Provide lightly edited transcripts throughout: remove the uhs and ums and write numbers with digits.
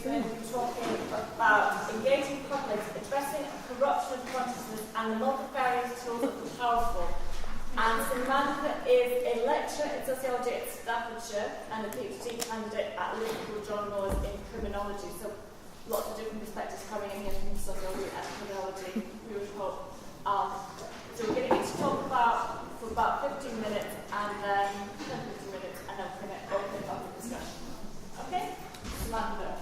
going to be talking about engaging public, addressing corruption of consciousness and the multifarious tools of the powerful. And Samantha is a lecturer in sociology at Staffordshire and a PhD candidate at Liverpool John Moores in criminology. So lots of different perspectives coming in here from sociology and criminology, we would hope. So we're going to get to talk about for about 15 minutes and then 10-15 minutes, and then we're going to open up the discussion. Okay? Samantha.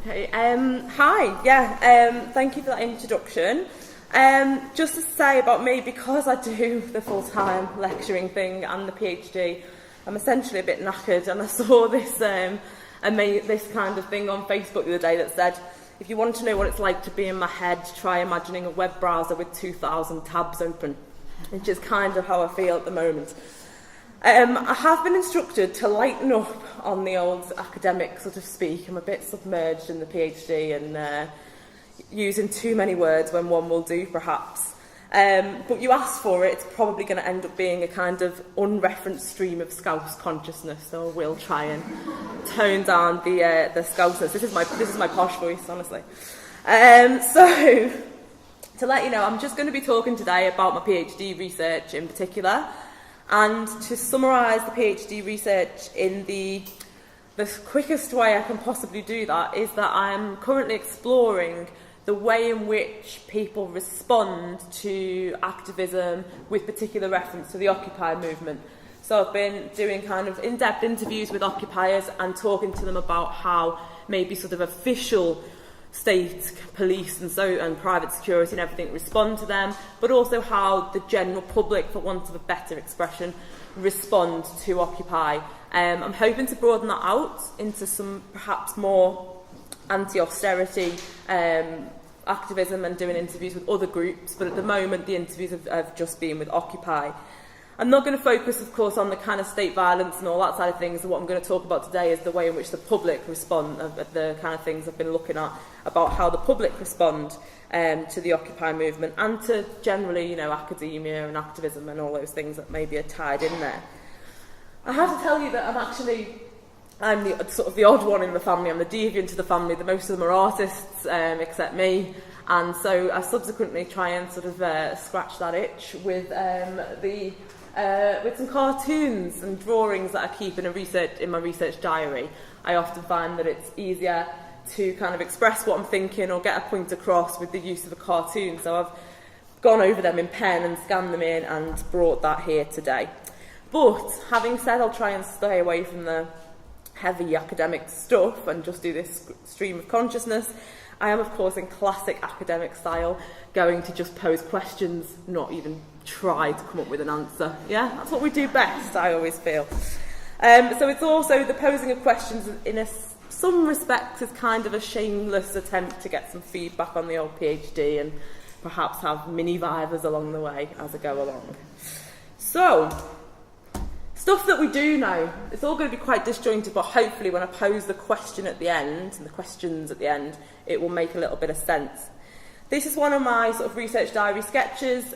Okay, thank you for that introduction. Just to say about me, because I do the full-time lecturing thing and the PhD, I'm essentially a bit knackered, and I saw this this kind of thing on Facebook the other day that said, if you want to know what it's like to be in my head, try imagining a web browser with 2,000 tabs open, which is kind of how I feel at the moment. I have been instructed to lighten up on the old academic sort of speak. I'm a bit submerged in the PhD and using too many words when one will do, perhaps. But you asked for it, it's probably going to end up being a kind of unreferenced stream of Scouse consciousness, so I will try and tone down the Scouseness. This is my posh voice, honestly. So, to let you know, I'm just going to be talking today about my PhD research in particular, and to summarise the PhD research in the quickest way I can possibly do that is that I'm currently exploring the way in which people respond to activism with particular reference to the Occupy movement. So I've been doing kind of in-depth interviews with occupiers and talking to them about how maybe sort of official state, police and private security and everything respond to them, but also how the general public, for want of a better expression, respond to Occupy. I'm hoping to broaden that out into some perhaps more anti-austerity activism and doing interviews with other groups, but at the moment the interviews have just been with Occupy. I'm not going to focus, of course, on the kind of state violence and all that side of things. What I'm going to talk about today is the way in which the public respond, the kind of things I've been looking at about how the public respond to the Occupy movement and to generally, academia and activism and all those things that maybe are tied in there. I have to tell you that I'm the sort of the odd one in the family. I'm the deviant of the family. Most of them are artists, except me. And so I subsequently try and sort of scratch that itch with some cartoons and drawings that I keep in my research diary. I often find that it's easier to kind of express what I'm thinking or get a point across with the use of a cartoon. So I've gone over them in pen and scanned them in and brought that here today. But having said, I'll try and stay away from the heavy academic stuff and just do this stream of consciousness. I am, of course, in classic academic style, going to just pose questions, not even try to come up with an answer. Yeah, that's what we do best, I always feel. So it's also the posing of questions in some respects is kind of a shameless attempt to get some feedback on the old PhD and perhaps have mini-vivas along the way as I go along. So, stuff that we do know, it's all going to be quite disjointed, but hopefully when I pose the question at the end, and the questions at the end, it will make a little bit of sense. This is one of my sort of research diary sketches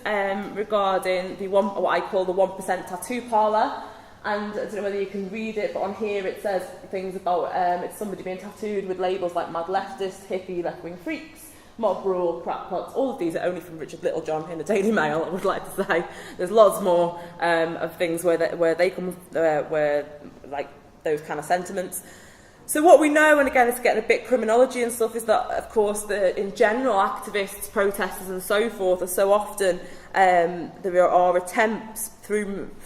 regarding what I call the 1% tattoo parlour. And I don't know whether you can read it, but on here it says things about it's somebody being tattooed with labels like mad leftist, hippie, left-wing freaks, mob rule, crackpots. All of these are only from Richard Littlejohn in the Daily Mail, I would like to say. There's lots more of things where they come, where like those kind of sentiments. So what we know, and again it's getting a bit criminology and stuff, is that of course in general activists, protesters and so forth are so often there are attempts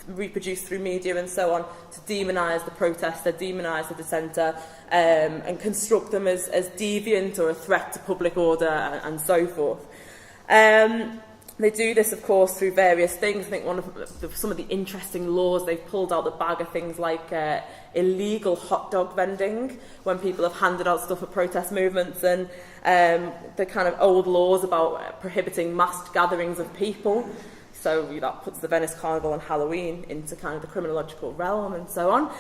reproduced through media and so on to demonise the protester, demonise the dissenter, and construct them as deviant or a threat to public order and so forth. They do this, of course, through various things. I think some of the interesting laws they've pulled out the bag are things like illegal hot dog vending, when people have handed out stuff at protest movements, and the kind of old laws about prohibiting mass gatherings of people. So that puts the Venice Carnival and Halloween into kind of the criminological realm and so on.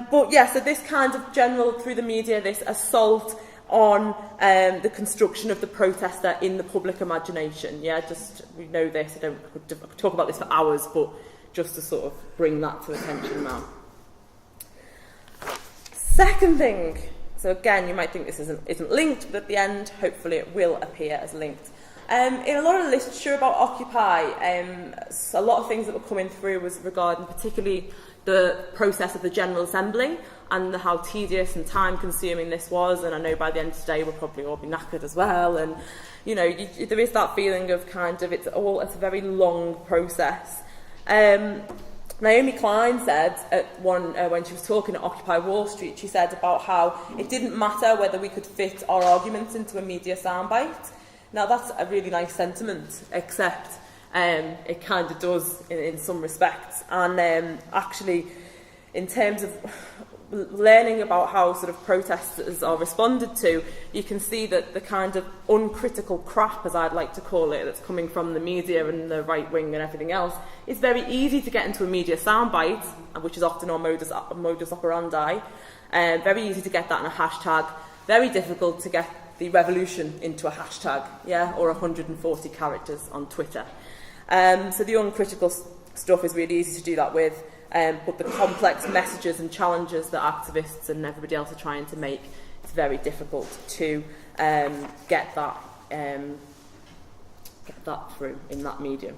But yeah, so this kind of general, through the media, this assault on the construction of the protester in the public imagination. Yeah, we know this. I could talk about this for hours, but just to sort of bring that to attention now. Second thing, So again, you might think this isn't linked, but at the end, hopefully it will appear as linked. In a lot of literature about Occupy, a lot of things that were coming through was regarding particularly the process of the General Assembly and how tedious and time-consuming this was. And I know by the end of today we'll probably all be knackered as well. And there is that feeling of it's a very long process. Naomi Klein said at when she was talking at Occupy Wall Street, she said about how it didn't matter whether we could fit our arguments into a media soundbite. Now that's a really nice sentiment, except it kind of does in some respects. And actually, in terms of learning about how sort of protesters are responded to, you can see that the kind of uncritical crap, as I'd like to call it, that's coming from the media and the right wing and everything else, is very easy to get into a media soundbite, which is often our modus operandi. Very easy to get that in a hashtag. Very difficult to get the revolution into a hashtag, or 140 characters on Twitter. So the uncritical stuff is really easy to do that with. But the complex messages and challenges that activists and everybody else are trying to make, it's very difficult to get that through in that medium.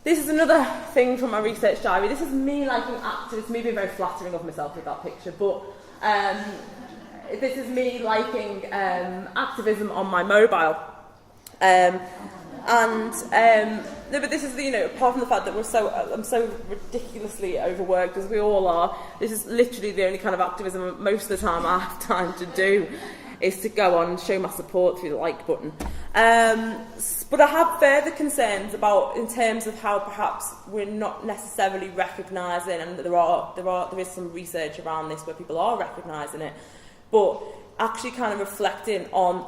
This is another thing from my research diary. This is me liking activists, me being very flattering of myself with that picture, but this is me liking activism on my mobile. No, but this is apart from the fact that I'm so ridiculously overworked, as we all are. This is literally the only kind of activism most of the time I have time to do, is to go on and show my support through the like button. But I have further concerns about in terms of how perhaps we're not necessarily recognising, and there is some research around this where people are recognising it, but actually kind of reflecting on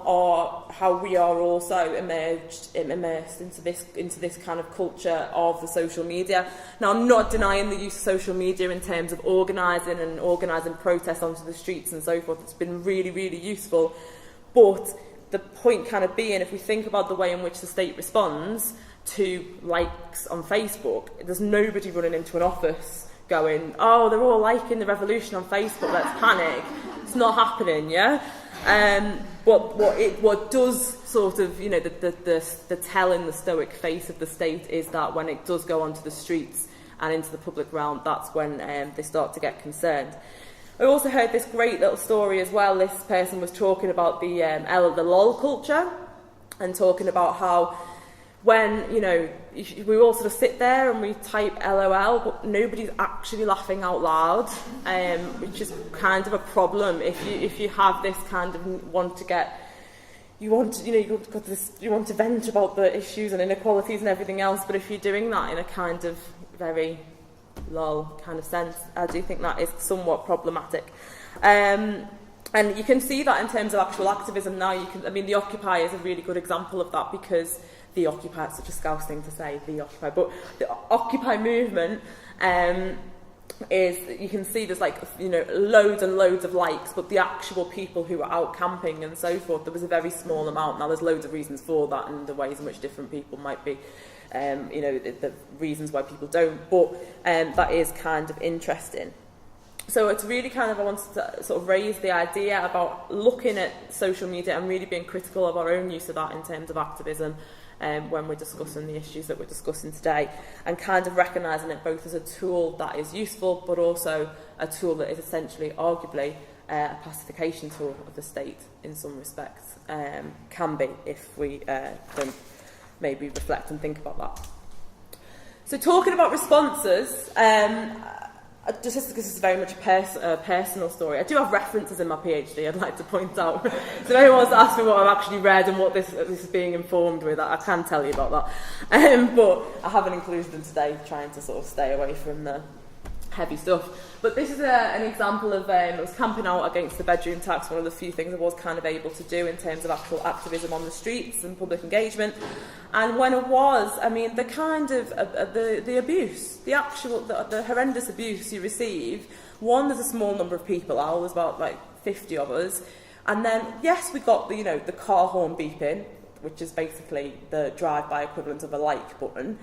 how we are also immersed into this kind of culture of the social media. Now, I'm not denying the use of social media in terms of organising protests onto the streets and so forth. It's been really, really useful. But the point kind of being, if we think about the way in which the state responds to likes on Facebook, there's nobody running into an office going, oh, they're all liking the revolution on Facebook, let's panic. It's not happening, but what does sort of, the tell in the stoic face of the state is that when it does go onto the streets and into the public realm, that's when they start to get concerned. I also heard this great little story as well. This person was talking about the LOL culture and talking about how when, we all sort of sit there and we type LOL, but nobody's actually laughing out loud, which is kind of a problem if you have this kind of you want to vent about the issues and inequalities and everything else, but if you're doing that in a kind of very lol kind of sense, I do think that is somewhat problematic. And you can see that in terms of actual activism now. The Occupy is a really good example of that, because the Occupy, it's such a Scouse thing to say, the Occupy, but the Occupy movement is, you can see there's loads and loads of likes, but the actual people who are out camping and so forth, there was a very small amount. Now there's loads of reasons for that and the ways in which different people might be, the reasons why people don't, but that is kind of interesting. So it's really I wanted to sort of raise the idea about looking at social media and really being critical of our own use of that in terms of activism, when we're discussing the issues that we're discussing today, and kind of recognising it both as a tool that is useful, but also a tool that is essentially, arguably, a pacification tool of the state in some respects, can be, if we don't maybe reflect and think about that. So talking about responses, just because this is very much a personal story, I do have references in my PhD I'd like to point out. So if anyone wants to ask me what I've actually read and what this is being informed with, I can tell you about that. But I haven't included them today, trying to sort of stay away from the heavy stuff. But this is an example of, I was camping out against the bedroom tax, one of the few things I was kind of able to do in terms of actual activism on the streets and public engagement. And when it was, the kind of, the abuse, the horrendous abuse you receive, one, there's a small number of people out, there's about 50 of us, and then, yes, we got the car horn beeping, which is basically the drive-by equivalent of a like button,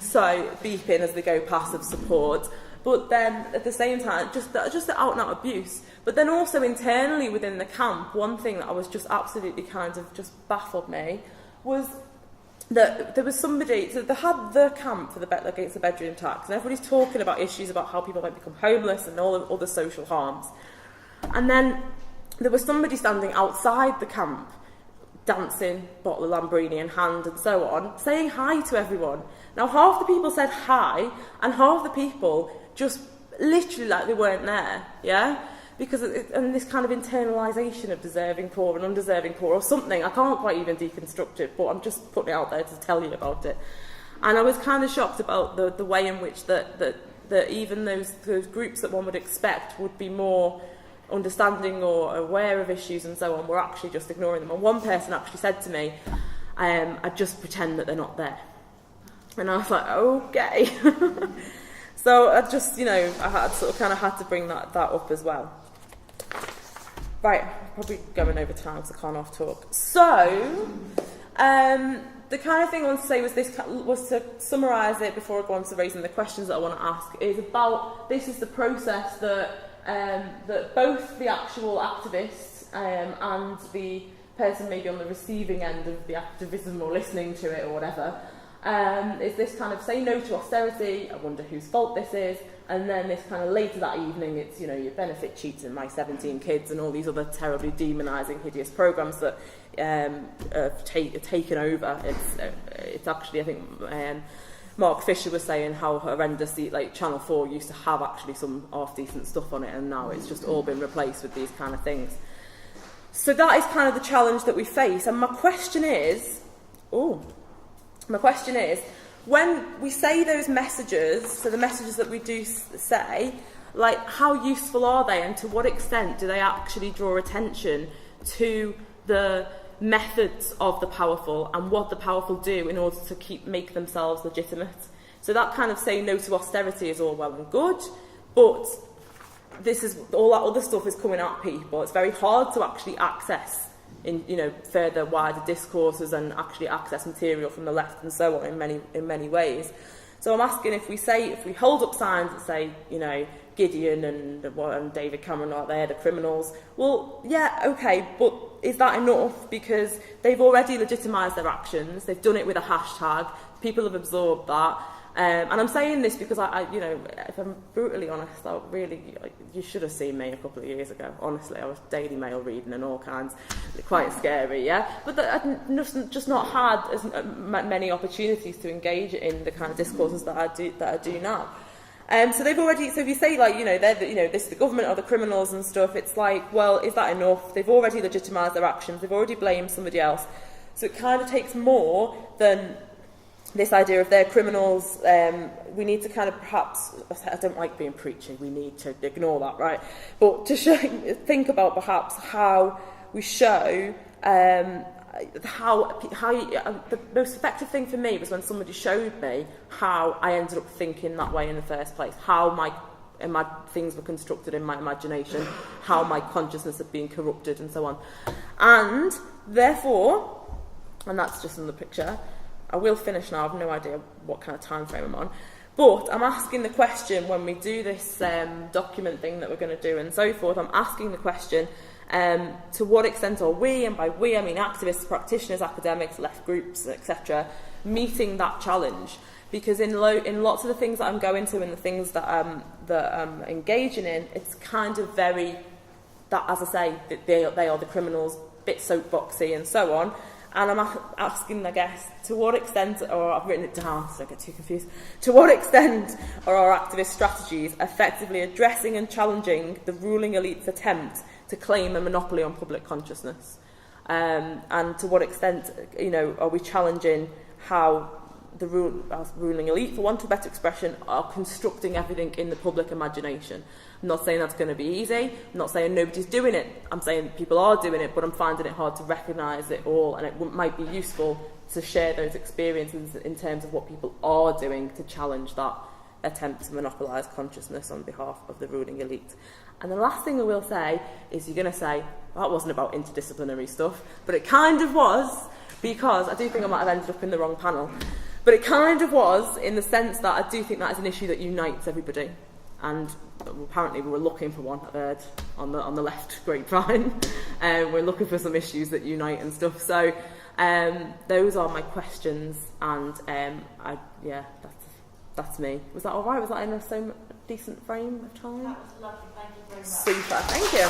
so beeping as they go past of support. but then at the same time, just the out and out abuse. But then also internally within the camp, one thing that I was just absolutely kind of just baffled me was that there was somebody, so they had the camp for against the bedroom tax, and everybody's talking about issues about how people might become homeless and all the other social harms. And then there was somebody standing outside the camp, dancing, bottle of Lambrini in hand and so on, saying hi to everyone. Now, half the people said hi, and half the people just literally like they weren't there, yeah? Because and this kind of internalisation of deserving poor and undeserving poor or something, I can't quite even deconstruct it, but I'm just putting it out there to tell you about it. And I was kind of shocked about the way in which that even those groups that one would expect would be more understanding or aware of issues and so on, were actually just ignoring them. And one person actually said to me, I just pretend that they're not there. And I was like, okay. So I just, I had had to bring that up as well. Right, probably going over time because I can't half talk. So, the kind of thing I want to say was to summarise it before I go on to raising the questions that I want to ask, is about, this is the process that both the actual activists and the person maybe on the receiving end of the activism or listening to it or whatever, is this kind of say no to austerity, I wonder whose fault this is, and then this kind of later that evening it's, your benefit cheats and my 17 kids and all these other terribly demonising, hideous programmes that have taken over. It's actually, I think, Mark Fisher was saying how horrendous Channel 4 used to have actually some half-decent stuff on it, and now it's just all been replaced with these kind of things. So that is kind of the challenge that we face. And my question is, when we say those messages, so the messages that we do say, how useful are they, and to what extent do they actually draw attention to the methods of the powerful and what the powerful do in order to make themselves legitimate? So that kind of saying no to austerity is all well and good, but this is all that other stuff is coming at people. It's very hard to actually access in further wider discourses and actually access material from the left and so on in many ways. So I'm asking, if we hold up signs that say Gideon and David Cameron are there, the criminals, well, yeah, okay, but is that enough? Because they've already legitimised their actions, they've done it with a hashtag, people have absorbed that. And I'm saying this because if I'm brutally honest, you should have seen me a couple of years ago. Honestly, I was Daily Mail reading and all kinds, quite scary, yeah. But I've just not had as many opportunities to engage in the kind of discourses that I do now. So they've already. So if you say this is the government or the criminals and stuff, it's like, well, is that enough? They've already legitimised their actions. They've already blamed somebody else. So it kind of takes more than this idea of they're criminals. We need to kind of perhaps, I don't like being preachy, we need to ignore that, right? But to think about perhaps how we show the most effective thing for me was when somebody showed me how I ended up thinking that way in the first place, how my things were constructed in my imagination, how my consciousness had been corrupted and so on. And therefore, and that's just in the picture, I will finish now, I have no idea what kind of time frame I'm on, but I'm asking the question when we do this document thing that we're going to do and so forth, I'm asking the question, to what extent are we, and by we I mean activists, practitioners, academics, left groups, etc., meeting that challenge? Because in lots of the things that I'm going to and the things that I'm engaging in, it's kind of very, that, as I say, they are the criminals, bit soapboxy and so on. And I'm asking, I guess, to what extent, or I've written it down so I don't get too confused, to what extent are our activist strategies effectively addressing and challenging the ruling elite's attempt to claim a monopoly on public consciousness? And to what extent, are we challenging how the ruling elite, for want of a better expression, are constructing everything in the public imagination? I'm not saying that's going to be easy. I'm not saying nobody's doing it. I'm saying people are doing it, but I'm finding it hard to recognise it all, and it might be useful to share those experiences in terms of what people are doing to challenge that attempt to monopolise consciousness on behalf of the ruling elite. And the last thing I will say is, you're going to say, well, that wasn't about interdisciplinary stuff, but it kind of was, because I do think I might have ended up in the wrong panel. But it kind of was, in the sense that I do think that is an issue that unites everybody. and apparently we were looking for one, I've heard, on the left grapevine. We're looking for some issues that unite and stuff. So those are my questions, and that's me. Was that all right? Was that in a so decent frame of time? That was lovely. Thank you very much. Super. Thank you.